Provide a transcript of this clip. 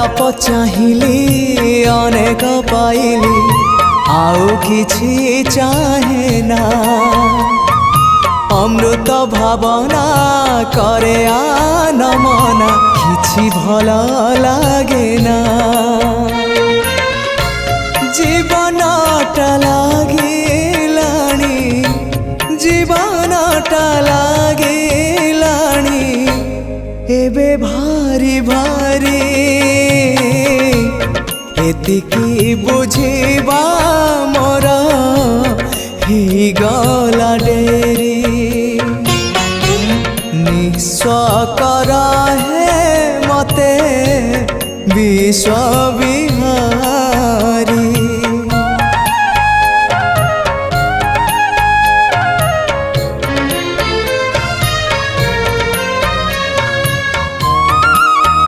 अल्लाप चाहिली अनेक पाइली आउ किछि चाहे ना अमृत भावना करे आनमना किछि भल लागे ना जीवनटा लागिलाणी जीवनटा लागिलाणी एबे भारी भारी एतिकी बुझिबा मोर ही गला डेरी निस्व कर है मते विश्व